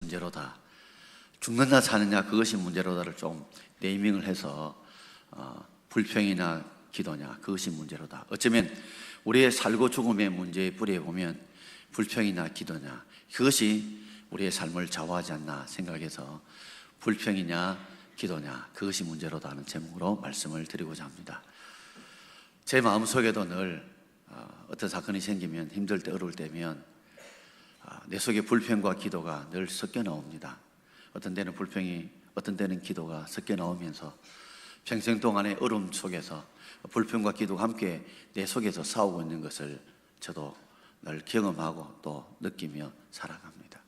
문제로다. 죽느냐 사느냐 그것이 문제로다를 좀 네이밍을 해서 불평이나 기도냐 그것이 문제로다. 어쩌면 우리의 살고 죽음의 문제의 뿌리에 보면 불평이나 기도냐 그것이 우리의 삶을 좌우하지 않나 생각해서 불평이냐 기도냐 그것이 문제로다 하는 제목으로 말씀을 드리고자 합니다. 제 마음속에도 늘 어떤 사건이 생기면 힘들 때 어려울 때면 내 속에 불평과 기도가 늘 섞여 나옵니다. 어떤 때는 불평이 어떤 때는 기도가 섞여 나오면서 평생 동안의 어려움 속에서 불평과 기도가 함께 내 속에서 싸우고 있는 것을 저도 늘 경험하고 또 느끼며 살아갑니다.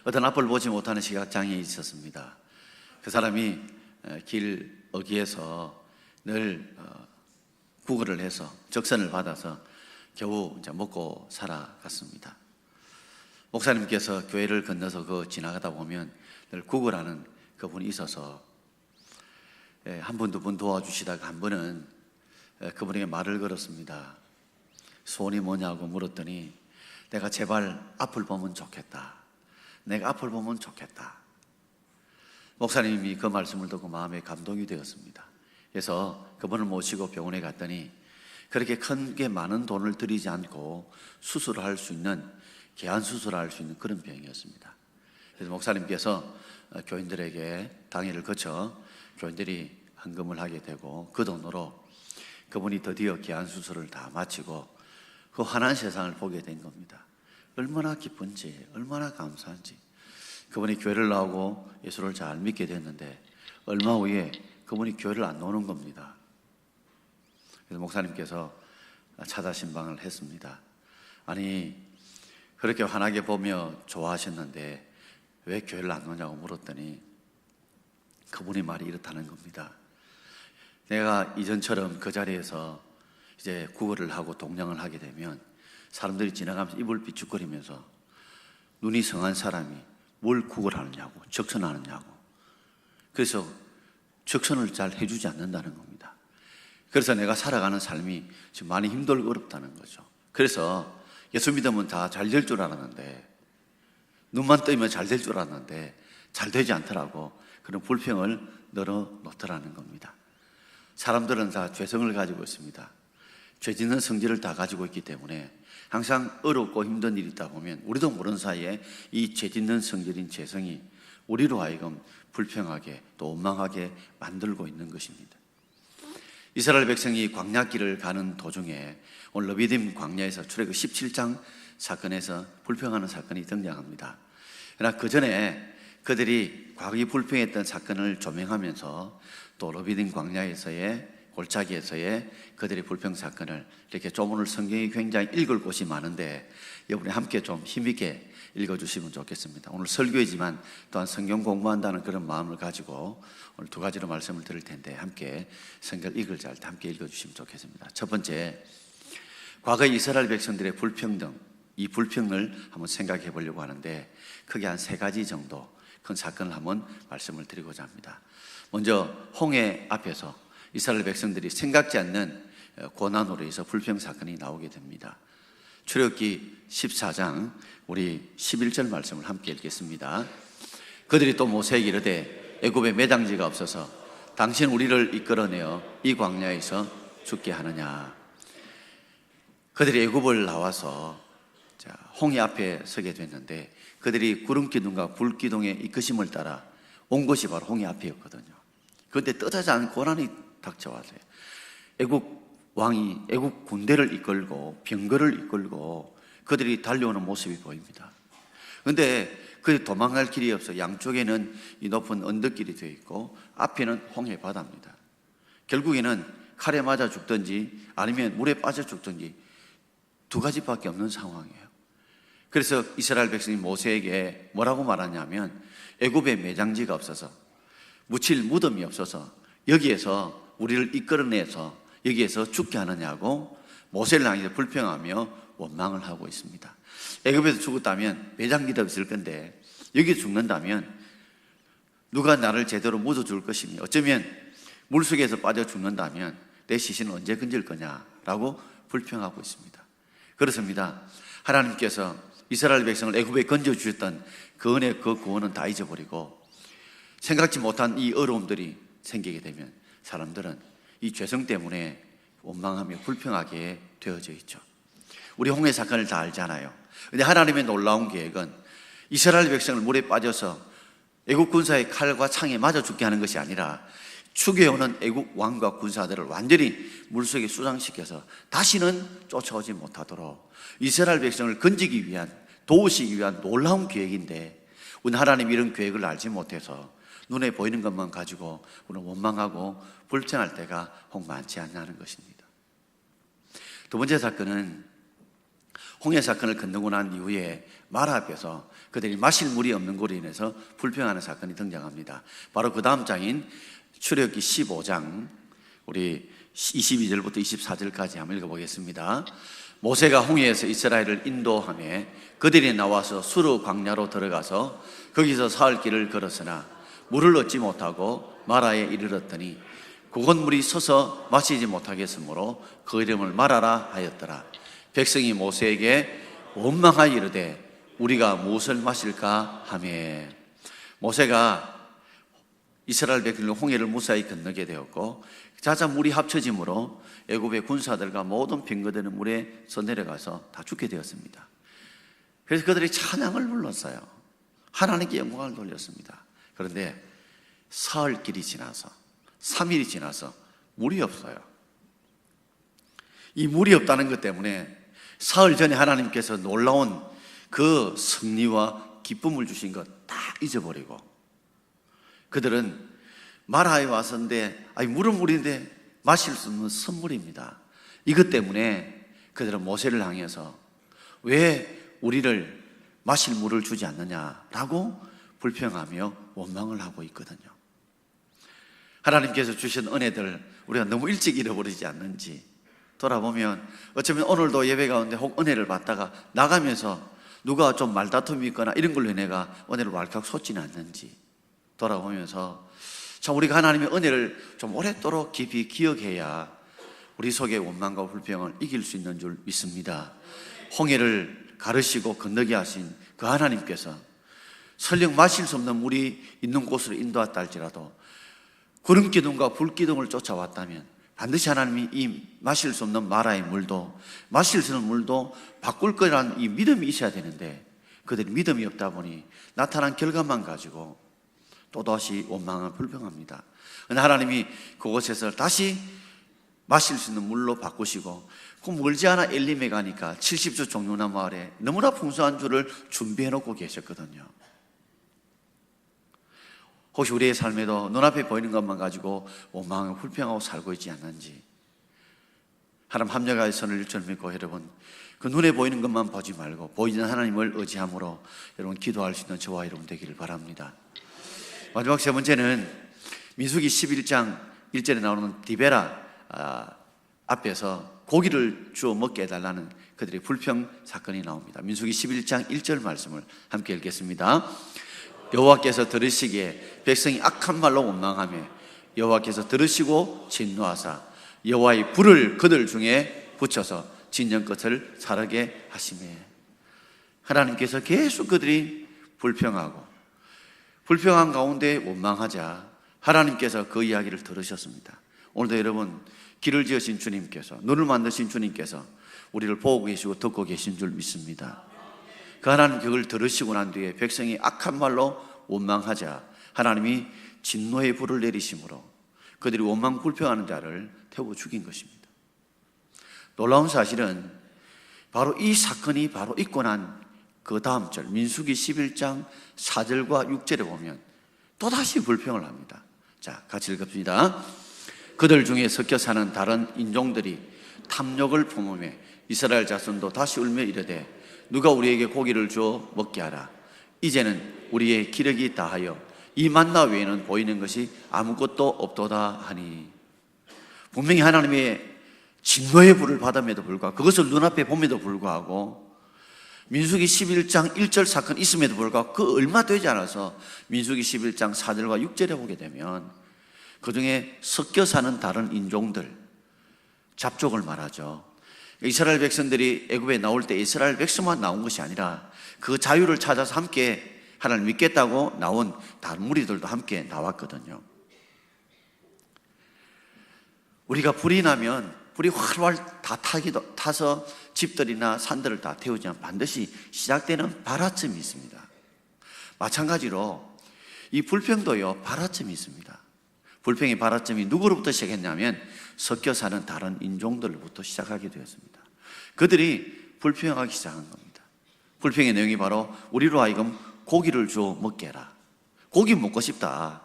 어떤 앞을 보지 못하는 시각장애인이 있었습니다. 그 사람이 길 어귀에서 늘 구걸을 해서 적선을 받아서 겨우 먹고 살아갔습니다. 목사님께서 교회를 건너서 지나가다 보면 늘 구걸하는 그분이 있어서 한 분, 두 분 도와주시다가 한 분은 그분에게 말을 걸었습니다. 소원이 뭐냐고 물었더니 내가 제발 앞을 보면 좋겠다. 내가 앞을 보면 좋겠다. 목사님이 그 말씀을 듣고 마음에 감동이 되었습니다. 그래서 그분을 모시고 병원에 갔더니 그렇게 큰 많은 돈을 들이지 않고 수술을 할 수 있는 개안 수술을 할 수 있는 그런 병이었습니다. 그래서 목사님께서 교인들에게 당일을 거쳐 교인들이 헌금을 하게 되고 그 돈으로 그분이 드디어 개안 수술을 다 마치고 그 환한 세상을 보게 된 겁니다. 얼마나 기쁜지 얼마나 감사한지. 그분이 교회를 나오고 예수를 잘 믿게 됐는데 얼마 후에 그분이 교회를 안 나오는 겁니다. 그래서 목사님께서 찾아 신방을 했습니다. 아니 그렇게 환하게 보며 좋아하셨는데 왜 교회를 안 오냐고 물었더니 그분의 말이 이렇다는 겁니다. 내가 이전처럼 그 자리에서 이제 구걸을 하고 동냥을 하게 되면 사람들이 지나가면서 입을 비축거리면서 눈이 성한 사람이 뭘 구걸하느냐고 적선하느냐고 그래서 적선을 잘 해주지 않는다는 겁니다. 그래서 내가 살아가는 삶이 지금 많이 힘들고 어렵다는 거죠. 그래서 예수 믿으면 다 잘 될 줄 알았는데 눈만 뜨면 잘 될 줄 알았는데 잘 되지 않더라고. 그런 불평을 늘어놓더라는 겁니다. 사람들은 다 죄성을 가지고 있습니다. 죄 짓는 성질을 다 가지고 있기 때문에 항상 어렵고 힘든 일이 있다 보면 우리도 모르는 사이에 이 죄 짓는 성질인 죄성이 우리로 하여금 불평하게 또 원망하게 만들고 있는 것입니다. 이스라엘 백성이 광야길을 가는 도중에 오늘 르비딤 광야에서 출애굽 17장 사건에서 불평하는 사건이 등장합니다. 그러나 그 전에 그들이 과거에 불평했던 사건을 조명하면서 또 르비딤 광야에서의 골짜기에서의 그들의 불평 사건을 이렇게 좀 오늘 성경이 굉장히 읽을 곳이 많은데 여러분이 함께 좀 힘있게 읽어주시면 좋겠습니다. 오늘 설교이지만 또한 성경 공부한다는 그런 마음을 가지고 오늘 두 가지로 말씀을 드릴 텐데 함께 성경을 읽을 때 함께 읽어주시면 좋겠습니다. 첫 번째, 과거의 이스라엘 백성들의 불평등, 이 불평을 한번 생각해 보려고 하는데 크게 한 세 가지 정도 큰 사건을 한번 말씀을 드리고자 합니다. 먼저 홍해 앞에서 이스라엘 백성들이 생각지 않는 고난으로 해서 불평 사건이 나오게 됩니다. 출애굽기 14장 우리 11절 말씀을 함께 읽겠습니다. 그들이 또 모세에게 이르되 애굽에 매장지가 없어서 당신 우리를 이끌어내어 이 광야에서 죽게 하느냐. 그들이 애굽을 나와서 홍해 앞에 서게 됐는데 그들이 구름기둥과 불기둥의 이끄심을 따라 온 것이 바로 홍해 앞이었거든요. 그런데 뜻하지 않은 고난이 닥쳐왔어요. 애국 왕이 애국 군대를 이끌고 병거를 이끌고 그들이 달려오는 모습이 보입니다. 그런데 그들이 도망갈 길이 없어 양쪽에는 이 높은 언덕길이 되어 있고 앞에는 홍해 바다입니다. 결국에는 칼에 맞아 죽든지 아니면 물에 빠져 죽든지 두 가지밖에 없는 상황이에요. 그래서 이스라엘 백성이 모세에게 뭐라고 말하냐면 애굽에 매장지가 없어서 묻힐 무덤이 없어서 여기에서 우리를 이끌어내서 여기에서 죽게 하느냐고 모세를 향해서 불평하며 원망을 하고 있습니다. 애굽에서 죽었다면 매장지도 없을 건데 여기 죽는다면 누가 나를 제대로 묻어줄 것이며 어쩌면 물속에서 빠져 죽는다면 내 시신은 언제 건질 거냐라고 불평하고 있습니다. 그렇습니다. 하나님께서 이스라엘 백성을 애굽에 건져주셨던 그 은혜, 그 구원은 다 잊어버리고 생각지 못한 이 어려움들이 생기게 되면 사람들은 이 죄성 때문에 원망하며 불평하게 되어져 있죠. 우리 홍해 사건을 다 알잖아요. 근데 하나님의 놀라운 계획은 이스라엘 백성을 물에 빠져서 애국 군사의 칼과 창에 맞아 죽게 하는 것이 아니라 추계오는 애국 왕과 군사들을 완전히 물속에 수장시켜서 다시는 쫓아오지 못하도록 이스라엘 백성을 건지기 위한, 도우시기 위한 놀라운 계획인데, 우리 하나님 이런 계획을 알지 못해서 눈에 보이는 것만 가지고 우리는 원망하고 불평할 때가 혹 많지 않냐는 것입니다. 두 번째 사건은 홍해 사건을 건너고 난 이후에 마라 앞에서 그들이 마실 물이 없는 것으로 인해서 불평하는 사건이 등장합니다. 바로 그 다음 장인 출애굽기 15장 우리 22절부터 24절까지 한번 읽어보겠습니다. 모세가 홍해에서 이스라엘을 인도하며 그들이 나와서 수르 광야로 들어가서 거기서 사흘 길을 걸었으나 물을 얻지 못하고 마라에 이르렀더니 그곳 물이 서서 마시지 못하겠으므로 그 이름을 마라라 하였더라. 백성이 모세에게 원망하여 이르되 우리가 무엇을 마실까 하며, 모세가 이스라엘 백성을 홍해를 무사히 건너게 되었고 자자 물이 합쳐짐으로 애굽의 군사들과 모든 빙거되는 물에서 내려가서 다 죽게 되었습니다. 그래서 그들이 찬양을 불렀어요. 하나님께 영광을 돌렸습니다. 그런데 사흘 길이 지나서 3일이 지나서 물이 없어요. 이 물이 없다는 것 때문에 사흘 전에 하나님께서 놀라운 그 승리와 기쁨을 주신 것 다 잊어버리고 그들은 마라에 왔었는데 물은 물인데 마실 수 없는 선물입니다. 이것 때문에 그들은 모세를 향해서 왜 우리를 마실 물을 주지 않느냐라고 불평하며 원망을 하고 있거든요. 하나님께서 주신 은혜들 우리가 너무 일찍 잃어버리지 않는지 돌아보면 어쩌면 오늘도 예배 가운데 혹 은혜를 받다가 나가면서 누가 좀 말다툼이 있거나 이런 걸로 내가 은혜를 왈칵 솟지는 않는지 돌아보면서 참 우리가 하나님의 은혜를 좀 오랫도록 깊이 기억해야 우리 속의 원망과 불평을 이길 수 있는 줄 믿습니다. 홍해를 가르시고 건너게 하신 그 하나님께서 설령 마실 수 없는 물이 있는 곳으로 인도했다 할지라도 구름 기둥과 불 기둥을 쫓아왔다면 반드시 하나님이 이 마실 수 없는 마라의 물도, 마실 수 없는 물도 바꿀 거라는 이 믿음이 있어야 되는데 그들이 믿음이 없다 보니 나타난 결과만 가지고 또다시 원망을 불평합니다. 그런데 하나님이 그곳에서 다시 마실 수 있는 물로 바꾸시고 그 멀지 않아 엘림에 가니까 70주 종려나무 마을에 너무나 풍성한 주를 준비해 놓고 계셨거든요. 혹시 우리의 삶에도 눈앞에 보이는 것만 가지고 원망하고 불평하고 살고 있지 않는지, 하나님 합력하여 선을 일절 믿고 여러분 그 눈에 보이는 것만 보지 말고 보이는 하나님을 의지함으로 여러분 기도할 수 있는 저와 여러분 되기를 바랍니다. 마지막 세 번째는 민수기 11장 1절에 나오는 디베라 앞에서 고기를 주어 먹게 해달라는 그들의 불평 사건이 나옵니다. 민수기 11장 1절 말씀을 함께 읽겠습니다. 여호와께서 들으시기에 백성이 악한 말로 원망하며 여호와께서 들으시고 진노하사 여호와의 불을 그들 중에 붙여서 진영 끝을 사르게 하시매, 하나님께서 계속 그들이 불평하고 불평한 가운데 원망하자 하나님께서 그 이야기를 들으셨습니다. 오늘도 여러분 길을 지으신 주님께서, 눈을 만드신 주님께서 우리를 보고 계시고 듣고 계신 줄 믿습니다. 그 하나님 그걸 들으시고 난 뒤에 백성이 악한 말로 원망하자 하나님이 진노의 불을 내리심으로 그들이 원망 불평하는 자를 태워 죽인 것입니다. 놀라운 사실은 바로 이 사건이 바로 있고 난 그 다음 절 민수기 11장 4절과 6절에 보면 또다시 불평을 합니다. 자, 같이 읽읍시다. 그들 중에 섞여 사는 다른 인종들이 탐욕을 품으며 이스라엘 자손도 다시 울며 이르되 누가 우리에게 고기를 주어 먹게 하라. 이제는 우리의 기력이 다하여 이 만나 외에는 보이는 것이 아무것도 없도다 하니, 분명히 하나님의 진노의 불을 받음에도 불구하고 그것을 눈앞에 봄에도 불구하고 민수기 11장 1절 사건이 있음에도 불구하고 그 얼마 되지 않아서 민수기 11장 4절과 6절에 보게 되면 그 중에 섞여 사는 다른 인종들, 잡족을 말하죠. 이스라엘 백성들이 애굽에 나올 때 이스라엘 백성만 나온 것이 아니라 그 자유를 찾아서 함께 하나님 믿겠다고 나온 다른 무리들도 함께 나왔거든요. 우리가 불이 나면 불이 활활 다 타서 집들이나 산들을 다 태우지만 반드시 시작되는 발화점이 있습니다. 마찬가지로 이 불평도요, 발화점이 있습니다. 불평의 발화점이 누구로부터 시작했냐면 섞여 사는 다른 인종들로부터 시작하게 되었습니다. 그들이 불평하기 시작한 겁니다. 불평의 내용이 바로 우리로 하여금 고기를 주어 먹게 해라. 고기 먹고 싶다.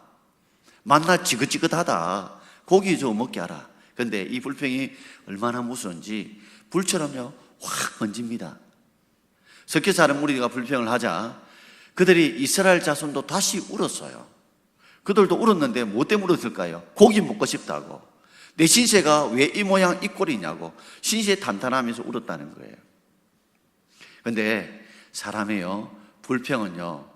만나 지긋지긋하다. 고기 주어 먹게 하라. 그런데 이 불평이 얼마나 무서운지 불처럼요 확 번집니다. 섞여 사는 무리가 불평을 하자 그들이 이스라엘 자손도 다시 울었어요. 그들도 울었는데 뭐 때문에 울었을까요? 고기 먹고 싶다고. 내 신세가 왜 이 모양 이 꼴이냐고 신세 탄탄하면서 울었다는 거예요. 그런데 사람의요 불평은요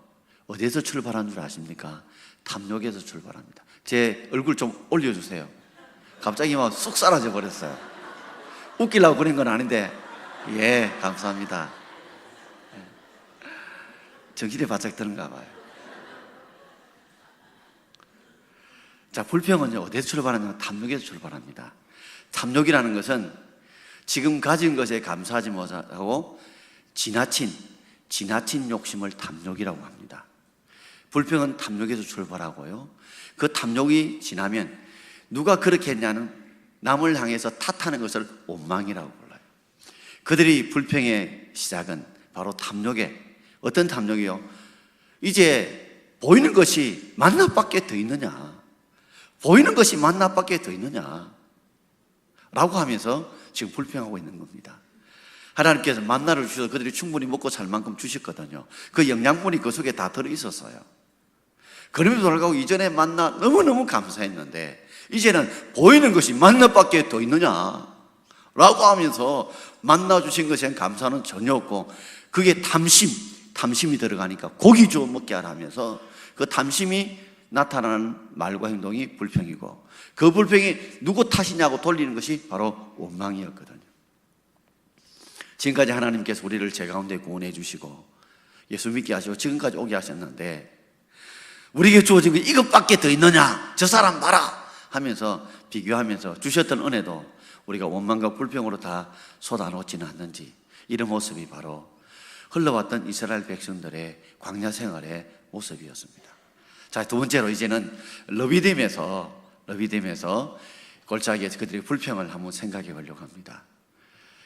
어디에서 출발한 줄 아십니까? 탐욕에서 출발합니다. 제 얼굴 좀 올려주세요. 갑자기 막 쑥 사라져 버렸어요. 웃기려고 그런 건 아닌데 예 감사합니다. 정신이 바짝 드는가 봐요. 자, 불평은요 어디에서 출발하냐면 탐욕에서 출발합니다. 탐욕이라는 것은 지금 가진 것에 감사하지 못하고 지나친 욕심을 탐욕이라고 합니다. 불평은 탐욕에서 출발하고요 그 탐욕이 지나면 누가 그렇게 했냐는 남을 향해서 탓하는 것을 원망이라고 불러요. 그들이 불평의 시작은 바로 탐욕에 어떤 탐욕이요? 이제 보이는 것이 만나밖에 더 있느냐? 보이는 것이 만나밖에 더 있느냐? 라고 하면서 지금 불평하고 있는 겁니다. 하나님께서 만나를 주셔서 그들이 충분히 먹고 살 만큼 주셨거든요. 그 영양분이 그 속에 다 들어있었어요. 그럼에도 불구하고 이전에 만나 너무너무 감사했는데 이제는 보이는 것이 만나밖에 더 있느냐? 라고 하면서 만나 주신 것에 감사는 전혀 없고 그게 탐심이 들어가니까 고기 주워 먹게 하라 하면서 그 탐심이 나타나는 말과 행동이 불평이고 그 불평이 누구 탓이냐고 돌리는 것이 바로 원망이었거든요. 지금까지 하나님께서 우리를 제 가운데 구원해 주시고 예수 믿게 하시고 지금까지 오게 하셨는데 우리에게 주어진 게 이것밖에 더 있느냐? 저 사람 봐라! 하면서 비교하면서 주셨던 은혜도 우리가 원망과 불평으로 다 쏟아놓지는 않는지 이런 모습이 바로 흘러왔던 이스라엘 백성들의 광야 생활의 모습이었습니다. 자, 두 번째로 이제는 러비딤에서 골짜기에서 그들의 불평을 한번 생각해 보려고 합니다.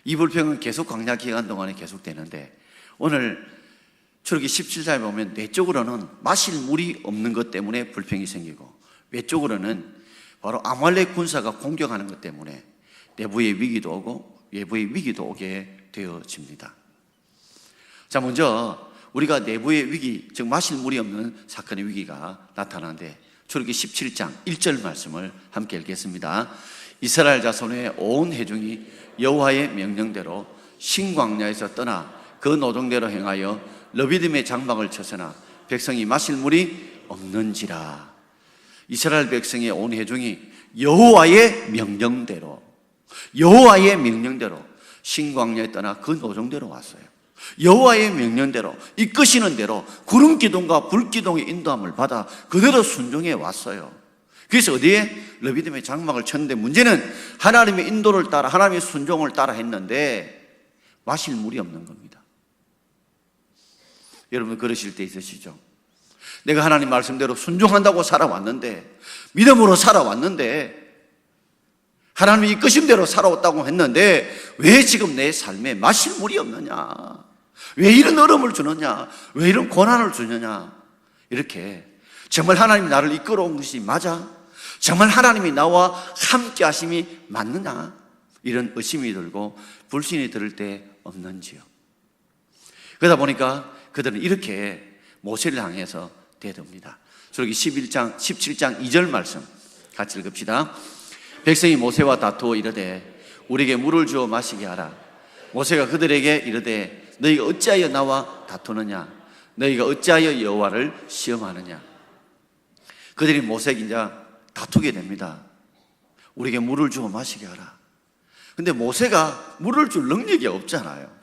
이 불평은 계속 광야 기간 동안에 계속되는데 오늘 출애굽기 17장에 보면 내적으로는 마실 물이 없는 것 때문에 불평이 생기고 외적으로는 바로 아말렉 군사가 공격하는 것 때문에 내부의 위기도 오고 외부의 위기도 오게 되어집니다. 자, 먼저 우리가 내부의 위기, 즉 마실 물이 없는 사건의 위기가 나타나는데 출애굽기 17장 1절 말씀을 함께 읽겠습니다. 이스라엘 자손의 온 회중이 여호와의 명령대로 신광야에서 떠나 그 노동대로 행하여 러비딤의 장막을 쳐서나 백성이 마실 물이 없는지라. 이스라엘 백성의 온 회중이 여호와의 명령대로 신광야에 떠나 그 노동대로 왔어요. 여호와의 명령대로 이끄시는 대로 구름 기둥과 불 기둥의 인도함을 받아 그대로 순종해 왔어요. 그래서 어디에 러비딤의 장막을 쳤는데 문제는 하나님의 인도를 따라 하나님의 순종을 따라 했는데 마실 물이 없는 겁니다. 여러분 그러실 때 있으시죠? 내가 하나님 말씀대로 순종한다고 살아왔는데 믿음으로 살아왔는데 하나님의 이끄심대로 살아왔다고 했는데 왜 지금 내 삶에 마실 물이 없느냐? 왜 이런 어려움을 주느냐? 왜 이런 고난을 주느냐? 이렇게 정말 하나님이 나를 이끌어온 것이 맞아? 정말 하나님이 나와 함께 하심이 맞느냐? 이런 의심이 들고 불신이 들을 때 없는지요. 그러다 보니까 그들은 이렇게 모세를 향해서 대듭니다. 출애굽기 17장 2절 말씀 같이 읽읍시다. 백성이 모세와 다투어 이르되 우리에게 물을 주어 마시게 하라. 모세가 그들에게 이르되 너희가 어찌하여 나와 다투느냐? 너희가 어찌하여 여호와를 시험하느냐? 그들이 모세에게 이제 다투게 됩니다. 우리에게 물을 주어 마시게 하라. 근데 모세가 물을 줄 능력이 없잖아요.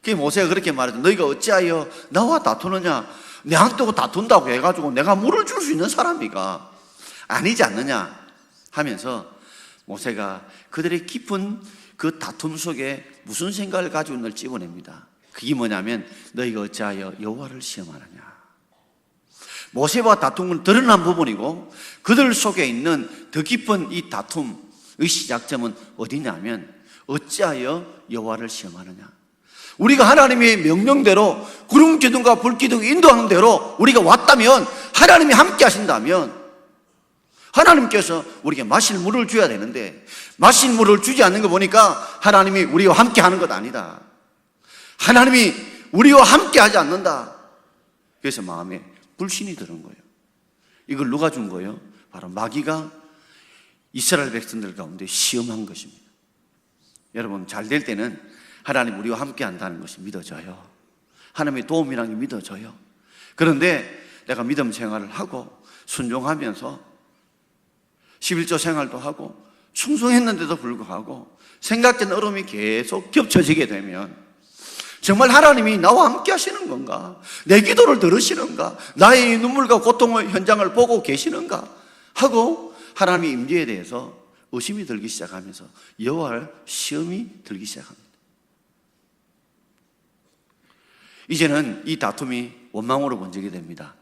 그 모세가 그렇게 말해도 너희가 어찌하여 나와 다투느냐? 내한테 다툰다고 해가지고 내가 물을 줄 수 있는 사람이가 아니지 않느냐 하면서 모세가 그들의 깊은 그 다툼 속에 무슨 생각을 가지고 있는지 찝어냅니다. 그게 뭐냐면 너희가 어찌하여 여호와를 시험하느냐. 모세와 다툼은 드러난 부분이고 그들 속에 있는 더 깊은 이 다툼의 시작점은 어디냐면 어찌하여 여호와를 시험하느냐. 우리가 하나님의 명령대로 구름 기둥과 불 기둥이 인도하는 대로 우리가 왔다면, 하나님이 함께 하신다면 하나님께서 우리에게 마실 물을 줘야 되는데 마실 물을 주지 않는 거 보니까 하나님이 우리와 함께 하는 것 아니다. 하나님이 우리와 함께 하지 않는다. 그래서 마음에 불신이 드는 거예요. 이걸 누가 준 거예요? 바로 마귀가 이스라엘 백성들 가운데 시험한 것입니다. 여러분, 잘 될 때는 하나님 우리와 함께 한다는 것이 믿어져요. 하나님의 도움이라는 게 믿어져요. 그런데 내가 믿음 생활을 하고 순종하면서 11조 생활도 하고 충성했는데도 불구하고 생각된 얼음이 계속 겹쳐지게 되면 정말 하나님이 나와 함께 하시는 건가? 내 기도를 들으시는가? 나의 눈물과 고통의 현장을 보고 계시는가? 하고 하나님의 임재에 대해서 의심이 들기 시작하면서 여호와의 시험이 들기 시작합니다. 이제는 이 다툼이 원망으로 번지게 됩니다.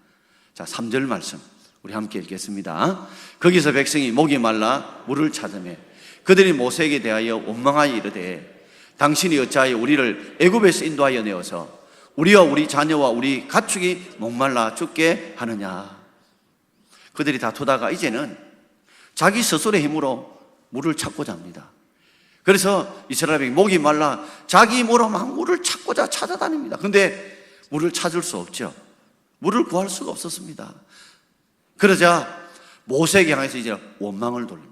자, 3절 말씀 우리 함께 읽겠습니다. 거기서 백성이 목이 말라 물을 찾으며 그들이 모세에게 대하여 원망하여 이르되 당신이 어찌하여 우리를 애굽에서 인도하여 내어서 우리와 우리 자녀와 우리 가축이 목말라 죽게 하느냐. 그들이 다투다가 이제는 자기 스스로의 힘으로 물을 찾고자 합니다. 그래서 이스라엘 백성이 목이 말라 자기 힘으로 막 물을 찾고자 찾아다닙니다. 근데 물을 찾을 수 없죠. 물을 구할 수가 없었습니다. 그러자 모세에게 향해서 이제 원망을 돌립니다.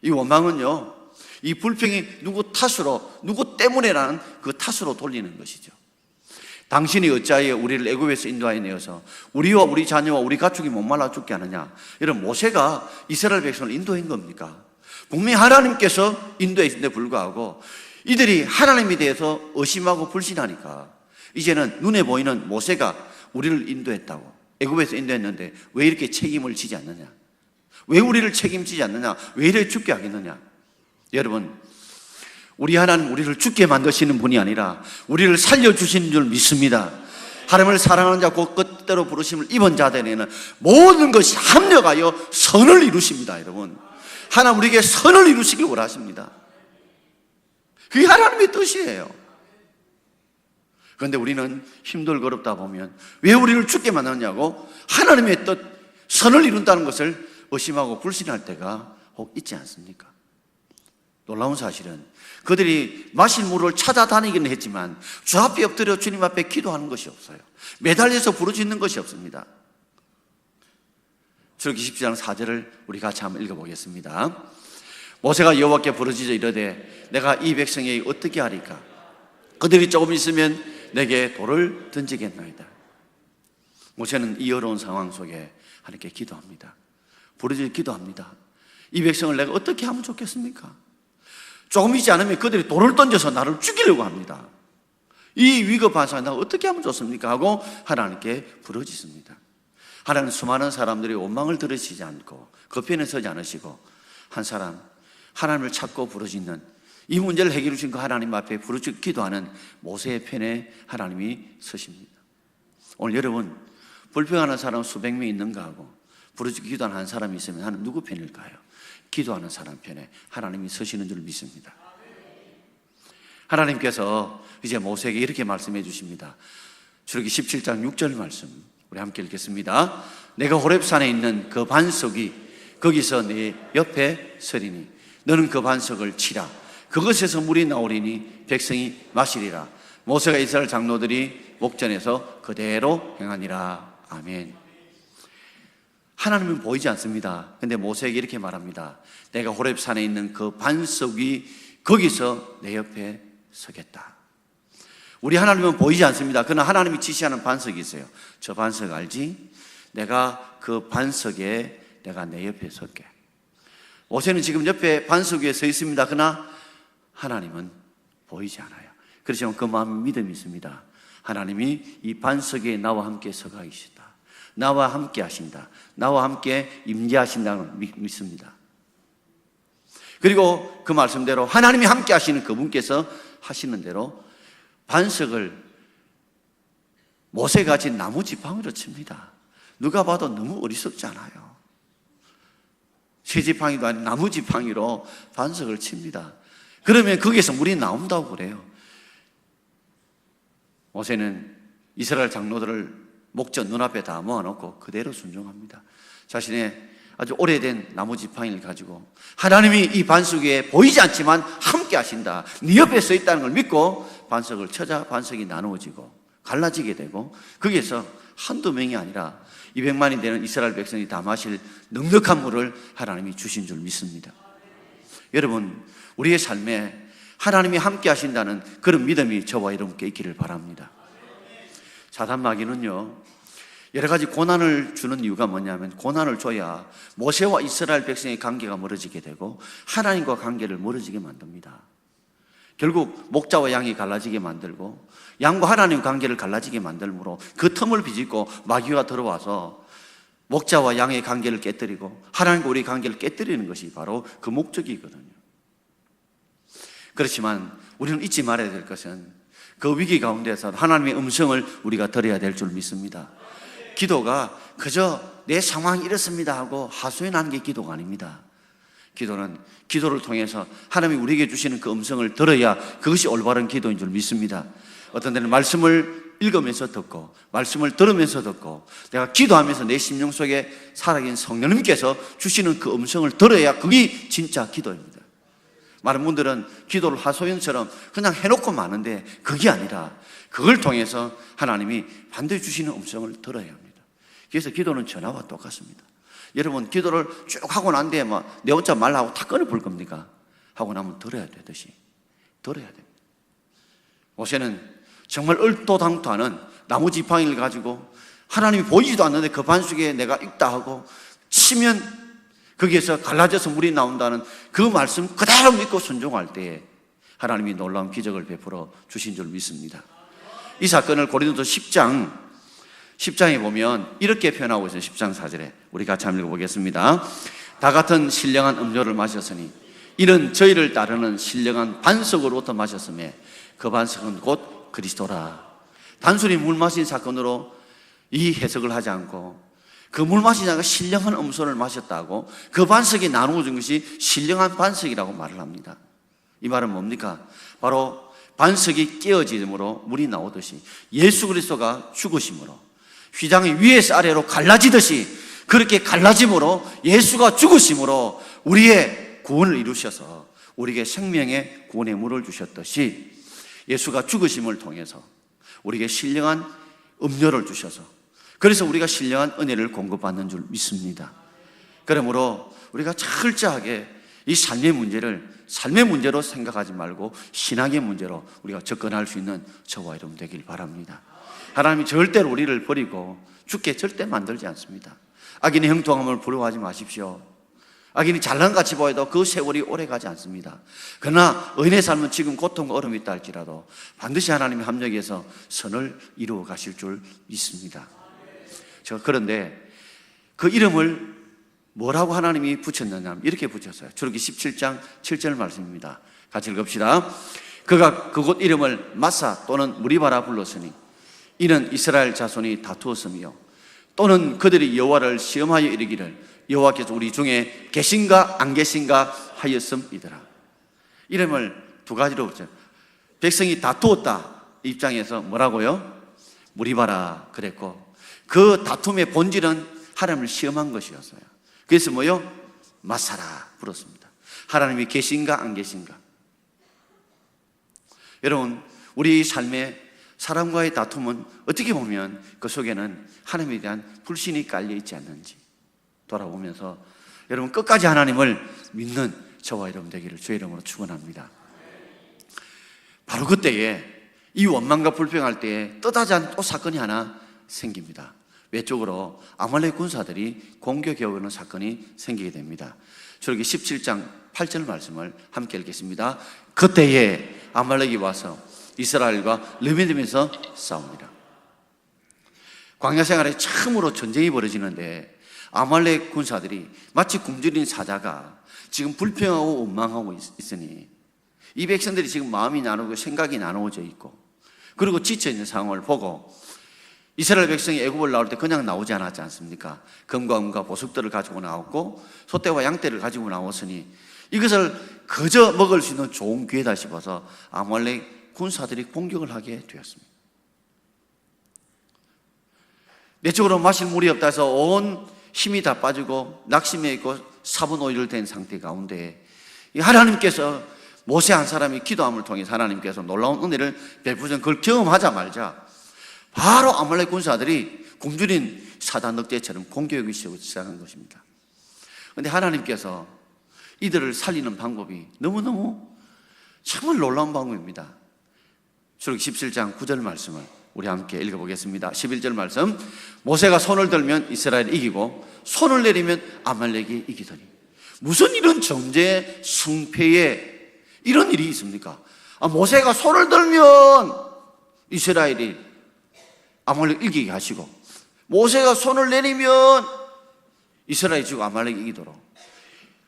이 원망은요, 이 불평이 누구 탓으로, 누구 때문에라는 그 탓으로 돌리는 것이죠. 당신이 어찌하여 우리를 애굽에서 인도하여 내어서 우리와 우리 자녀와 우리 가축이 목말라 죽게 하느냐. 이런 모세가 이스라엘 백성을 인도한 겁니까? 분명히 하나님께서 인도했는데 불구하고 이들이 하나님에 대해서 의심하고 불신하니까 이제는 눈에 보이는 모세가 우리를 인도했다고, 애굽에서 인도했는데 왜 이렇게 책임을 지지 않느냐, 왜 우리를 책임지지 않느냐, 왜 이렇게 죽게 하겠느냐. 여러분, 우리 하나님 우리를 죽게 만드시는 분이 아니라 우리를 살려주시는 줄 믿습니다. 하나님을 사랑하는 자 곧 뜻대로 부르심을 입은 자들에게는 모든 것이 합력하여 선을 이루십니다. 여러분, 하나님 우리에게 선을 이루시길 원하십니다. 그게 하나님의 뜻이에요. 그런데 우리는 힘들고 어렵다 보면 왜 우리를 죽게 만났냐고 하나님의 뜻, 선을 이룬다는 것을 의심하고 불신할 때가 혹 있지 않습니까? 놀라운 사실은 그들이 마실 물을 찾아다니기는 했지만 주 앞에 엎드려 주님 앞에 기도하는 것이 없어요. 매달려서 부르짖는 것이 없습니다. 출애굽기 17장 4절을 우리 같이 한번 읽어보겠습니다. 모세가 여호와께 부르짖어 이르되 내가 이 백성에게 어떻게 하리까? 그들이 조금 있으면 내게 돌을 던지겠나이다. 모세는 이 어려운 상황 속에 하나님께 기도합니다. 부르짖어 기도합니다. 이 백성을 내가 어떻게 하면 좋겠습니까? 조금이지 않으면 그들이 돌을 던져서 나를 죽이려고 합니다. 이 위급한 상황에 내가 어떻게 하면 좋습니까? 하고 하나님께 부르짖습니다. 하나님은 수많은 사람들이 원망을 들으시지 않고 그 편에 서지 않으시고 한 사람, 하나님을 찾고 부르짖는, 이 문제를 해결해 주신 그 하나님 앞에 부르짖고 기도하는 모세의 편에 하나님이 서십니다. 오늘 여러분, 불평하는 사람 수백 명 있는가 하고 부르짖고 기도하는 한 사람이 있으면 하나님 누구 편일까요? 기도하는 사람 편에 하나님이 서시는 줄 믿습니다. 하나님께서 이제 모세에게 이렇게 말씀해 주십니다. 출애굽기 17장 6절 말씀 우리 함께 읽겠습니다. 내가 호렙산에 있는 그 반석이 거기서 네 옆에 서리니 너는 그 반석을 치라. 그것에서 물이 나오리니 백성이 마시리라. 모세가 이스라엘 장로들이 목전에서 그대로 행하니라. 아멘. 하나님은 보이지 않습니다. 근데 모세에게 이렇게 말합니다. 내가 호렙산에 있는 그 반석이 거기서 내 옆에 서겠다. 우리 하나님은 보이지 않습니다. 그러나 하나님이 지시하는 반석이 있어요. 저 반석 알지? 내가 그 반석에 내가 내 옆에 설게. 모세는 지금 옆에 반석 위에 서 있습니다. 그러나 하나님은 보이지 않아요. 그렇지만 그 마음에 믿음이 있습니다. 하나님이 이 반석에 나와 함께 서가 계시다. 나와 함께 하신다. 나와 함께 임재하신다는 믿습니다. 그리고 그 말씀대로 하나님이 함께 하시는 그분께서 하시는 대로 반석을 모세가 진 나무 지팡이로 칩니다. 누가 봐도 너무 어리석지 않아요. 새 지팡이도 아닌 나무 지팡이로 반석을 칩니다. 그러면 거기에서 물이 나온다고 그래요. 모세는 이스라엘 장로들을 목전 눈앞에 다 모아놓고 그대로 순종합니다. 자신의 아주 오래된 나무 지팡이를 가지고 하나님이 이 반석 위에 보이지 않지만 함께 하신다, 네 옆에 서 있다는 걸 믿고 반석을 쳐자 반석이 나누어지고 갈라지게 되고, 거기에서 한두 명이 아니라 200만이 되는 이스라엘 백성이 다 마실 넉넉한 물을 하나님이 주신 줄 믿습니다. 여러분, 우리의 삶에 하나님이 함께 하신다는 그런 믿음이 저와 여러분께 있기를 바랍니다. 사단 마귀는요, 여러 가지 고난을 주는 이유가 뭐냐면, 고난을 줘야 모세와 이스라엘 백성의 관계가 멀어지게 되고 하나님과 관계를 멀어지게 만듭니다. 결국 목자와 양이 갈라지게 만들고 양과 하나님의 관계를 갈라지게 만들므로 그 틈을 비집고 마귀가 들어와서 목자와 양의 관계를 깨뜨리고 하나님과 우리의 관계를 깨뜨리는 것이 바로 그 목적이거든요. 그렇지만 우리는 잊지 말아야 될 것은 그 위기 가운데서 하나님의 음성을 우리가 들어야 될 줄 믿습니다. 기도가 그저 내 상황이 이렇습니다 하고 하소연하는 게 기도가 아닙니다. 기도는 기도를 통해서 하나님이 우리에게 주시는 그 음성을 들어야 그것이 올바른 기도인 줄 믿습니다. 어떤 때는 말씀을 읽으면서 듣고 말씀을 들으면서 듣고 내가 기도하면서 내 심령 속에 살아계신 성령님께서 주시는 그 음성을 들어야 그게 진짜 기도입니다. 많은 분들은 기도를 하소연처럼 그냥 해놓고 마는데 그게 아니라 그걸 통해서 하나님이 반드시 주시는 음성을 들어야 합니다. 그래서 기도는 전화와 똑같습니다. 여러분, 기도를 쭉 하고 난 뒤에 내 혼자 말하고 다 끊어볼 겁니까? 하고 나면 들어야 되듯이 들어야 됩니다. 모세는 정말 얼토당토하는 나무 지팡이를 가지고 하나님이 보이지도 않는데 그 반석에 내가 있다 하고 치면 거기에서 갈라져서 물이 나온다는 그 말씀 그대로 믿고 순종할 때에 하나님이 놀라운 기적을 베풀어 주신 줄 믿습니다. 이 사건을 고린도서 10장에 보면 이렇게 표현하고 있어요. 10장 4절에 우리 같이 한번 읽어보겠습니다. 다 같은 신령한 음료를 마셨으니 이는 저희를 따르는 신령한 반석으로부터 마셨음에 그 반석은 곧 그리스도라. 단순히 물 마신 사건으로 이 해석을 하지 않고 그 물 마시다가 신령한 음료를 마셨다고 그 반석이 나누어진 것이 신령한 반석이라고 말을 합니다. 이 말은 뭡니까? 바로 반석이 깨어짐으로 물이 나오듯이 예수 그리스도가 죽으심으로 휘장이 위에서 아래로 갈라지듯이 그렇게 갈라짐으로 예수가 죽으심으로 우리의 구원을 이루셔서 우리에게 생명의 구원의 물을 주셨듯이 예수가 죽으심을 통해서 우리에게 신령한 음료를 주셔서 그래서 우리가 신령한 은혜를 공급받는 줄 믿습니다. 그러므로 우리가 철저하게 이 삶의 문제로 생각하지 말고 신앙의 문제로 우리가 접근할 수 있는 저와 여러분 되길 바랍니다. 하나님이 절대로 우리를 버리고 죽게 절대 만들지 않습니다. 악인의 형통함을 부러워하지 마십시오. 악인이 잘난 같이 보여도 그 세월이 오래 가지 않습니다. 그러나 의인의 삶은 지금 고통과 어려움이 있다 할지라도 반드시 하나님의 합력에서 선을 이루어 가실 줄 믿습니다. 그런데 그 이름을 뭐라고 하나님이 붙였느냐 이렇게 붙였어요. 출애굽기 17장 7절 말씀입니다. 같이 읽읍시다. 그가 그곳 이름을 마사 또는 무리바라 불렀으니 이는 이스라엘 자손이 다투었으며 또는 그들이 여호와를 시험하여 이르기를 여호와께서 우리 중에 계신가 안 계신가 하였음이더라. 이름을 두 가지로 붙여요. 백성이 다투었다 입장에서 뭐라고요? 무리바라 그랬고 그 다툼의 본질은 하나님을 시험한 것이었어요. 그래서 뭐요? 마사라 불렀습니다. 하나님이 계신가 안 계신가. 여러분, 우리 삶의 사람과의 다툼은 어떻게 보면 그 속에는 하나님에 대한 불신이 깔려 있지 않는지 돌아보면서 여러분 끝까지 하나님을 믿는 저와 여러분 되기를 주의 이름으로 축원합니다. 바로 그때에 이 원망과 불평할 때에 뜻하지 않은 또 사건이 하나 생깁니다. 외적으로 아말렉 군사들이 공격해오는 사건이 생기게 됩니다. 출애굽기 17장 8절 말씀을 함께 읽겠습니다. 그때에 아말렉이 와서 이스라엘과 르비딤에서 싸웁니다. 광야 생활에 처음으로 전쟁이 벌어지는데 아말렉 군사들이 마치 굶주린 사자가 지금 불평하고 원망하고 있으니 이 백성들이 지금 마음이 나누고 생각이 나누어져 있고 그리고 지쳐있는 상황을 보고 이스라엘 백성이 애굽을 나올 때 그냥 나오지 않았지 않습니까? 금과 은과 보석들을 가지고 나왔고 소떼와 양떼를 가지고 나왔으니 이것을 거저 먹을 수 있는 좋은 기회다 싶어서 아말렉 군사들이 공격을 하게 되었습니다. 내적으로 마실 물이 없다 해서 온 힘이 다 빠지고 낙심해 있고 사분오일 된 상태 가운데 하나님께서 모세 한 사람이 기도함을 통해 하나님께서 놀라운 은혜를 베푸신 그걸 경험하자마자 바로 아말렉 군사들이 굶주린 사단 늑대처럼 공격하기 시작한 것입니다. 그런데 하나님께서 이들을 살리는 방법이 너무너무 정말 놀라운 방법입니다. 출애굽기 17장 9절 말씀을 우리 함께 읽어보겠습니다. 11절 말씀, 모세가 손을 들면 이스라엘이 이기고 손을 내리면 아말렉이 이기더니. 무슨 이런 정제 승패에 이런 일이 있습니까? 모세가 손을 들면 이스라엘이 아말렉 이기게 하시고 모세가 손을 내리면 이스라엘이 지고 아말렉이 이기도록.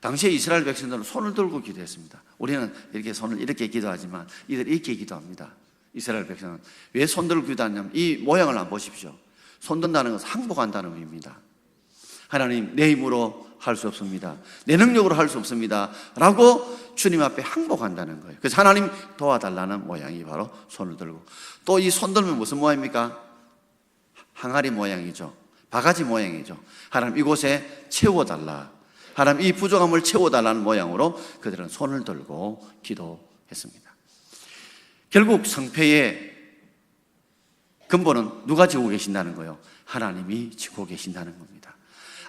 당시에 이스라엘 백성들은 손을 들고 기도했습니다. 우리는 이렇게 손을 이렇게 기도하지만 이들 이렇게 기도합니다. 이스라엘 백성은 왜 손 들고 기도하냐면 이 모양을 한번 보십시오. 손 든다는 것은 항복한다는 의미입니다. 하나님, 내 힘으로 할 수 없습니다. 내 능력으로 할 수 없습니다. 라고 주님 앞에 항복한다는 거예요. 그래서 하나님 도와달라는 모양이 바로 손을 들고. 또 이 손 들면 무슨 모양입니까? 항아리 모양이죠. 바가지 모양이죠. 하나님 이곳에 채워달라. 하나님 이 부족함을 채워달라는 모양으로 그들은 손을 들고 기도했습니다. 결국 성패의 근본은 누가 지고 계신다는 거예요? 하나님이 지고 계신다는 겁니다.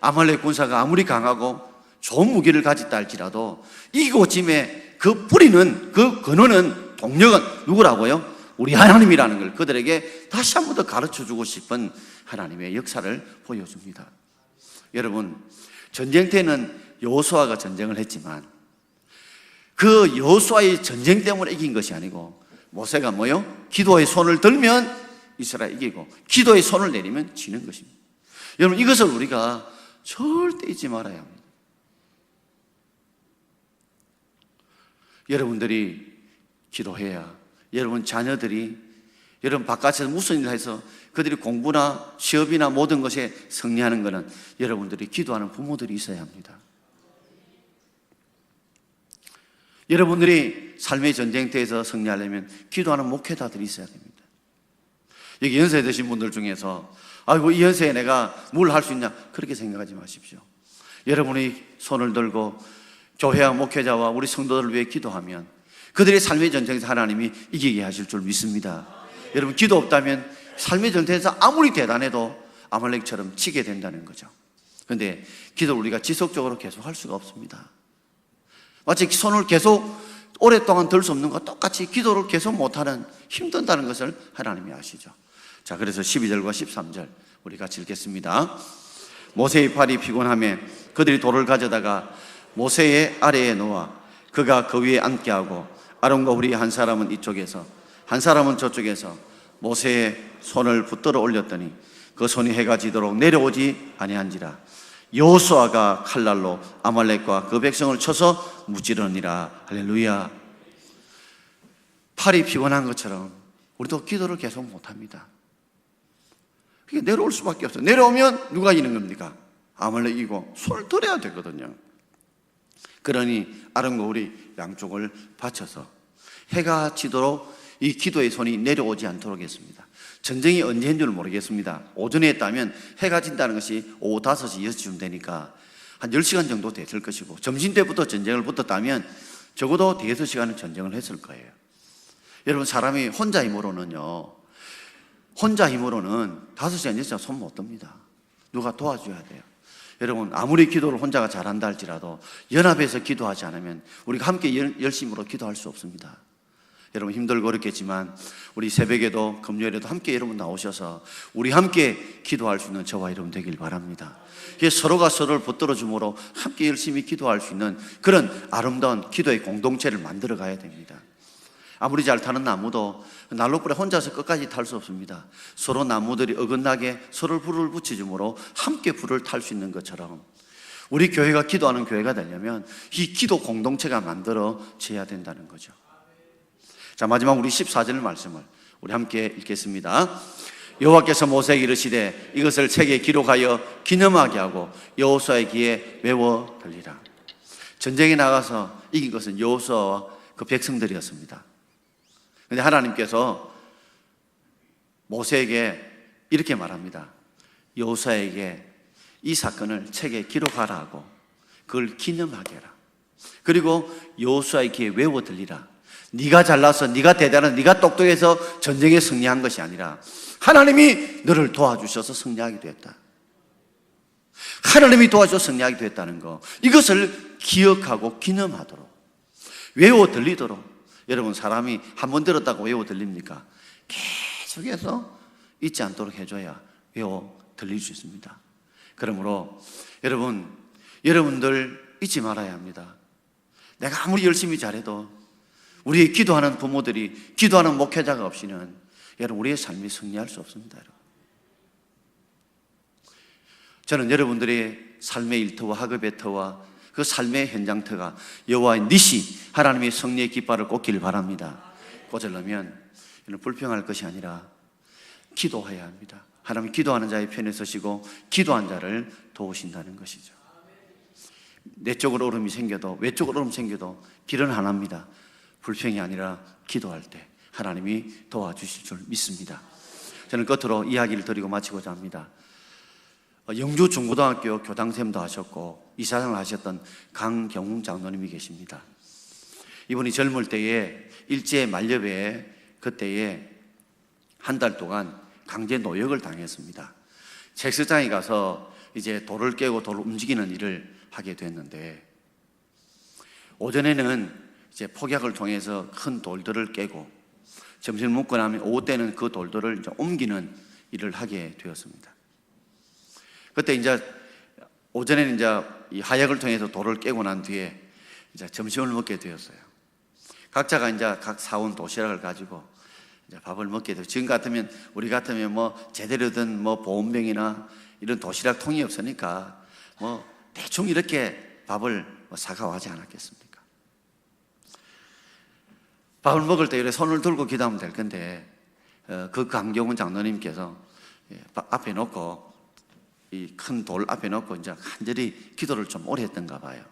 아말렉 군사가 아무리 강하고 좋은 무기를 가졌다 할지라도 이곳짐의 그 뿌리는, 그 근원은, 동력은 누구라고요? 우리 하나님이라는 걸 그들에게 다시 한 번 더 가르쳐주고 싶은 하나님의 역사를 보여줍니다. 여러분, 전쟁 때는 여호수아가 전쟁을 했지만 그 여호수아의 전쟁 때문에 이긴 것이 아니고 모세가 뭐요? 기도의 손을 들면 이스라엘 이기고 기도의 손을 내리면 지는 것입니다. 여러분, 이것을 우리가 절대 잊지 말아야 합니다. 여러분들이 기도해야, 여러분 자녀들이, 여러분 바깥에서 무슨 일을 해서 그들이 공부나 시업이나 모든 것에 승리하는 것은 여러분들이 기도하는 부모들이 있어야 합니다. 여러분들이 삶의 전쟁터에서 승리하려면 기도하는 목회자들이 있어야 됩니다. 여기 연세 드신 분들 중에서 아이고 이 연세에 내가 뭘 할 수 있냐 그렇게 생각하지 마십시오. 여러분이 손을 들고 교회와 목회자와 우리 성도들을 위해 기도하면 그들의 삶의 전쟁에서 하나님이 이기게 하실 줄 믿습니다. 여러분, 기도 없다면 삶의 전쟁에서 아무리 대단해도 아말렉처럼 지게 된다는 거죠. 그런데 기도를 우리가 지속적으로 계속 할 수가 없습니다. 마치 손을 계속 오랫동안 들 수 없는 것과 똑같이 기도를 계속 못하는, 힘든다는 것을 하나님이 아시죠. 자, 그래서 12절과 13절 우리 같이 읽겠습니다. 모세의 팔이 피곤하며 그들이 돌을 가져다가 모세의 아래에 놓아 그가 그 위에 앉게 하고 아론과 우리 한 사람은 이쪽에서 한 사람은 저쪽에서 모세의 손을 붙들어 올렸더니 그 손이 해가 지도록 내려오지 아니한지라. 여호수아가 칼날로 아말렉과 그 백성을 쳐서 무찌르니라. 할렐루야. 팔이 피곤한 것처럼 우리도 기도를 계속 못합니다. 그게 내려올 수밖에 없어요. 내려오면 누가 이기는 겁니까? 아말렉이고 손을 들어야 되거든요. 그러니 아론과 우리 양쪽을 받쳐서 해가 지도록 이 기도의 손이 내려오지 않도록 했습니다. 전쟁이 언제인 줄 모르겠습니다. 오전에 했다면 해가 진다는 것이 오후 5시, 6시쯤 되니까 한 10시간 정도 됐을 것이고 점심때부터 전쟁을 붙었다면 적어도 5시간은 전쟁을 했을 거예요. 여러분, 사람이 혼자 힘으로는 5시간, 6시간 손 못 듭니다. 누가 도와줘야 돼요. 여러분, 아무리 기도를 혼자가 잘한다 할지라도 연합해서 기도하지 않으면 우리가 함께 열심으로 기도할 수 없습니다. 여러분, 힘들고 어렵겠지만 우리 새벽에도 금요일에도 함께 여러분 나오셔서 우리 함께 기도할 수 있는 저와 여러분 되길 바랍니다. 서로가 서로를 붙들어 줌으로 함께 열심히 기도할 수 있는 그런 아름다운 기도의 공동체를 만들어 가야 됩니다. 아무리 잘 타는 나무도 난로불에 혼자서 끝까지 탈 수 없습니다. 서로 나무들이 어긋나게 서로 불을 붙여줌으로 함께 불을 탈 수 있는 것처럼 우리 교회가 기도하는 교회가 되려면 이 기도 공동체가 만들어져야 된다는 거죠. 자, 마지막 우리 14절 말씀을 우리 함께 읽겠습니다. 여호와께서 모세에게 이르시되 이것을 책에 기록하여 기념하게 하고 여호수아의 귀에 외워 들리라. 전쟁에 나가서 이긴 것은 여호수아와 그 백성들이었습니다. 그런데 하나님께서 모세에게 이렇게 말합니다. 여호수아에게 이 사건을 책에 기록하라 하고 그걸 기념하게 해라. 그리고 여호수아의 귀에 외워 들리라. 네가 잘나서, 네가 대단한, 네가 똑똑해서 전쟁에 승리한 것이 아니라 하나님이 너를 도와주셔서 승리하게 되었다. 하나님이 도와줘 승리하게 되었다는 거, 이것을 기억하고 기념하도록, 외워 들리도록. 여러분, 사람이 한 번 들었다고 외워 들립니까? 계속해서 잊지 않도록 해줘야 외워 들릴 수 있습니다. 그러므로 여러분들 잊지 말아야 합니다. 내가 아무리 열심히 잘해도 우리 기도하는 부모들이, 기도하는 목회자가 없이는 여러분 우리의 삶이 승리할 수 없습니다. 여러분. 저는 여러분들의 삶의 일터와 학업의 터와 그 삶의 현장터가 여호와의 니시, 하나님의 승리의 깃발을 꽂기를 바랍니다. 꽂으려면 불평할 것이 아니라 기도해야 합니다. 하나님 기도하는 자의 편에 서시고 기도한 자를 도우신다는 것이죠. 내적으로 얼음이 생겨도 외적으로 얼음 생겨도 길은 하나입니다. 불평이 아니라 기도할 때 하나님이 도와주실 줄 믿습니다. 저는 끝으로 이야기를 드리고 마치고자 합니다. 영주 중고등학교 교당쌤도 하셨고 이사장을 하셨던 강경웅 장로님이 계십니다. 이분이 젊을 때에 일제 만렵에 그때에 한 달 동안 강제 노역을 당했습니다. 채석장에 가서 이제 돌을 깨고 돌을 움직이는 일을 하게 됐는데, 오전에는 이제 폭약을 통해서 큰 돌들을 깨고 점심을 먹고 나면 오후 때는 그 돌들을 이제 옮기는 일을 하게 되었습니다. 그때 이제 오전에는 이제 이 하약을 통해서 돌을 깨고 난 뒤에 이제 점심을 먹게 되었어요. 각자가 이제 각 사온 도시락을 가지고 이제 밥을 먹게 돼요. 지금 같으면, 우리 같으면 뭐 제대로 된 뭐 보온병이나 이런 도시락 통이 없으니까 뭐 대충 이렇게 밥을 사가고 하지 않았겠습니까? 밥을 먹을 때 이렇게 손을 들고 기도하면 될 건데, 그 강경훈 장로님께서 앞에 놓고, 이 큰 돌 앞에 놓고 이제 간절히 기도를 좀 오래 했던가 봐요.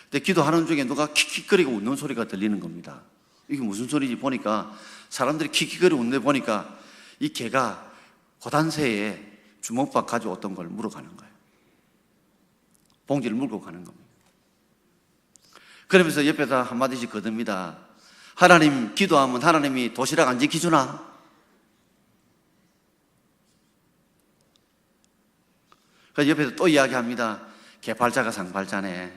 근데 기도하는 중에 누가 킥킥거리고 웃는 소리가 들리는 겁니다. 이게 무슨 소리인지 보니까, 사람들이 킥킥거리고 웃는 데 보니까 이 개가 고단새에 주먹밥 가져왔던 걸 물어가는 거예요. 봉지를 물고 가는 겁니다. 그러면서 옆에서 한마디씩 거듭니다. 하나님 기도하면 하나님이 도시락 안 지켜주나? 그래서 옆에서 또 이야기합니다. 개팔자가 상팔자네.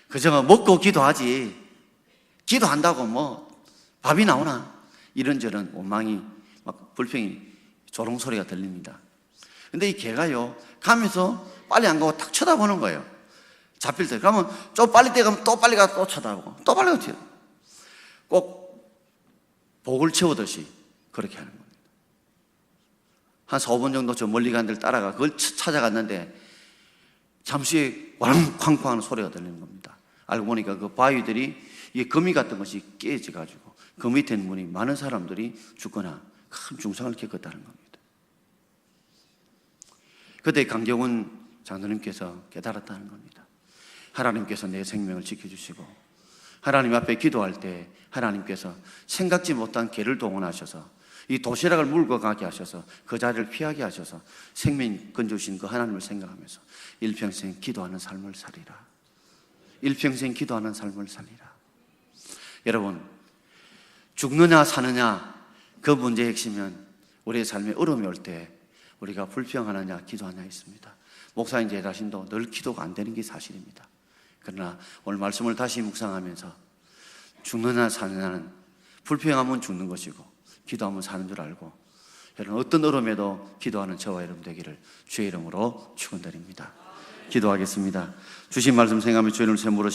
그저 먹고 기도하지, 기도한다고 뭐 밥이 나오나? 이런저런 원망이, 막 불평이, 조롱 소리가 들립니다. 근데 이 개가요, 가면서 빨리 안 가고 딱 쳐다보는 거예요. 잡힐 때. 그러면 좀 빨리 뛰어가면 또 빨리 가서 또 쳐다보고, 또 빨리 가서 꼭 복을 채우듯이 그렇게 하는 겁니다. 한 4-5분 정도 저 멀리 간 데를 따라가 그걸 찾아갔는데 잠시 꽝쾅쾅 하는 소리가 들리는 겁니다. 알고 보니까 그 바위들이, 이게 거미 같은 것이 깨져가지고 그 밑에 문이 많은 사람들이 죽거나 큰 중상을 겪었다는 겁니다. 그때 강경훈 장로님께서 깨달았다는 겁니다. 하나님께서 내 생명을 지켜주시고, 하나님 앞에 기도할 때 하나님께서 생각지 못한 개를 동원하셔서 이 도시락을 물고 가게 하셔서 그 자리를 피하게 하셔서 생명 건져주신 그 하나님을 생각하면서 일평생 기도하는 삶을 살리라. 일평생 기도하는 삶을 살리라. 여러분, 죽느냐 사느냐 그 문제의 핵심은 우리의 삶에 어려움이 올 때 우리가 불평하느냐 기도하느냐 있습니다. 목사님 제 자신도 늘 기도가 안 되는 게 사실입니다. 그러나 오늘 말씀을 다시 묵상하면서 죽느냐 사느냐는 불평하면 죽는 것이고 기도하면 사는 줄 알고, 여러분 어떤 어려움에도 기도하는 저와 여러분 되기를 주의 이름으로 축원드립니다. 기도하겠습니다. 주신 말씀 생각하며 주의 이름을 세무로